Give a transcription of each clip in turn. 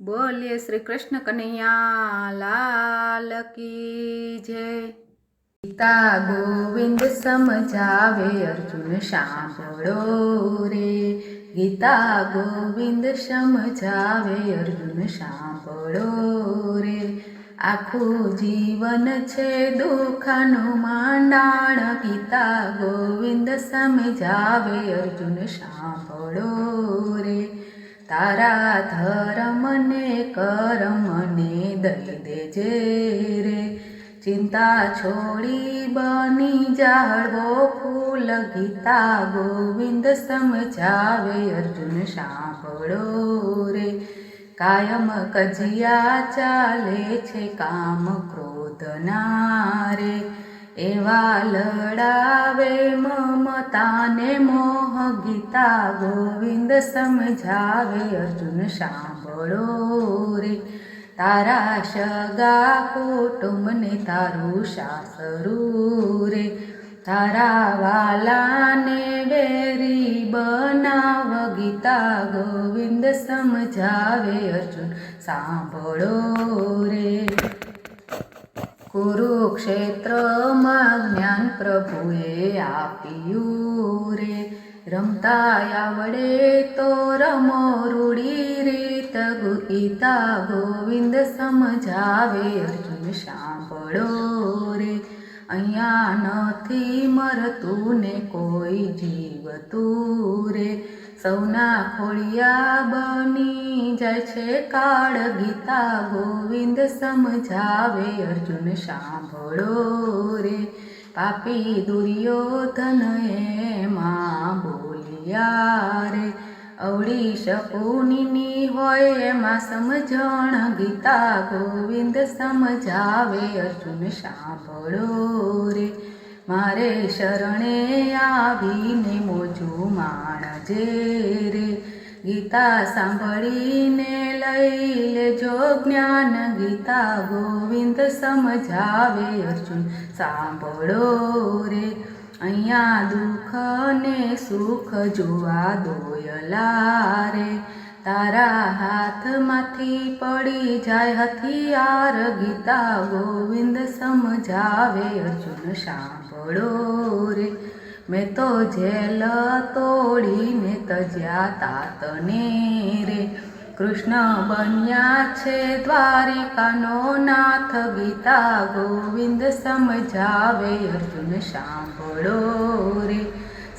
बोलिए श्री कृष्ण कन्हैया लाल की जय। गीता गोविंद समझावे अर्जुन सांभळो रे, गीता गोविंद समझावे अर्जुन सांभळो रे। आखू जीवन छे दुखनु मांडाण, गीता गोविंद समझावे अर्जुन सांभळो रे। तारा धर्म ने कर्म ने दई देजे रे, चिंता छोड़ी बनी जाड़वो फूल, गीता गोविंद समझावे अर्जुन सांभळो रे। कायम कजिया चाले छे काम क्रोध ना रे, एवा लड़ावे ममता ने मोह, गीता गोविंद समझावे अर्जुन सांभळो रे। तारा सगा कुटुंब ने तारू सासरू रे, तारा वाला ने वेरी बनाव, गीता गोविंद समझावे अर्जुन सांभळो रे। कुरुक्षेत्રમાં જ્ઞાન પ્રભુએ આપ્યું રે, રમતા આવડે તો રમો રૂડી રીત, ગીતા ગોવિંદ સમજાવે અર્જુન સાંભળો રે। અહીંયા નથી મરતું ને કોઈ જીવતું રે, સૌના ખોળિયા બની જાય છે કાળ, ગીતા ગોવિંદ સમજાવે અર્જુન સાંભળો રે। પાપી દુર્યોધન એમાં બોલ્યા રે, અવળી શકુની હોય એમાં સમજણ, ગીતા ગોવિંદ સમજાવે અર્જુન સાંભળો રે। મારે શરણે આવીને મોજું માણજે રે, ગીતા સાંભળીને લઈ લેજો જ્ઞાન, ગીતા ગોવિંદ સમજાવે અર્જુન સાંભળો રે। અહીંયા દુઃખ ને સુખ જોવા દોયલા રે, તારા હાથમાંથી પડી જાય હથિયાર, ગીતા ગોવિંદ સમજાવે અર્જુન સાંભળો રે। મેં તો જેલ તોડીને તજ્યા તાતને રે, કૃષ્ણ બન્યા છે દ્વારિકાનો નાથ, ગીતા ગોવિંદ સમજાવે અર્જુન સાંભળો રે।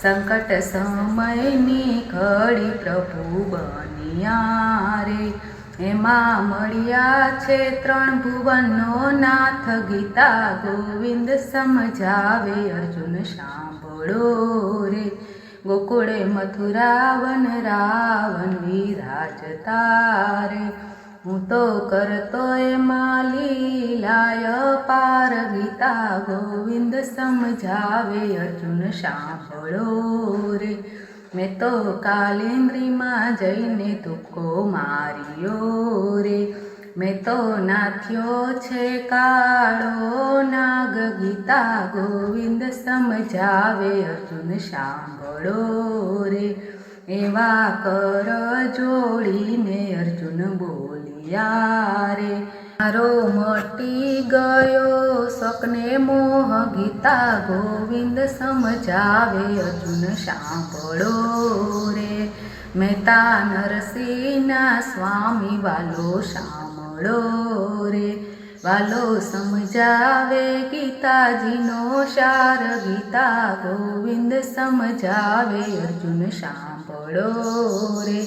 સંકટ સમયની ઘડી પ્રભુ બન્યા રે, એમાં મળ્યા છે ત્રણ ભુવનનો નાથ, ગીતા ગોવિંદ સમજાવે અર્જુન સાંભળો રે। ગોકુળે મથુરાવન રાવણ વિરાજતા રે, હું તો કરતો એમાં લીલાય પાર, ગીતા ગોવિંદ સમજાવે અર્જુન સાંભળો રે। મેં તો કાલેન્દ્રીમાં જઈને તુક્કો માર્યો રે, મેં તો નાથ્યો છે કાળો નાગ, ગીતા ગોવિંદ સમજાવે અર્જુન સાંભળો રે। એવા કર જોડીને અર્જુન બોલ્યા રે, મારો મટી ગયો શોકને મોહ, ગીતા ગોવિંદ સમજાવે અર્જુન સાંભળો રે। મહેતા નરસિંહના સ્વામી વાલો સાંભળો રે, વાલો સમજાવે ગીતાજીનો સાર, ગીતા ગોવિંદ સમજાવે અર્જુન સાંભળો રે।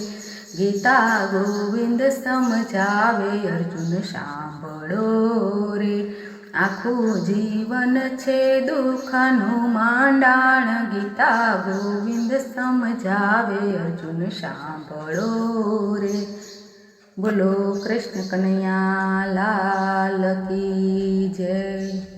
ગીતા ગોવિંદ સમજાવે અર્જુન સાંભળો રે। આખું જીવન છે દુઃખનું માંડાણ, ગીતા ગોવિંદ સમજાવે અર્જુન સાંભળો રે। બોલો કૃષ્ણ કનૈયા લાલ કી જય।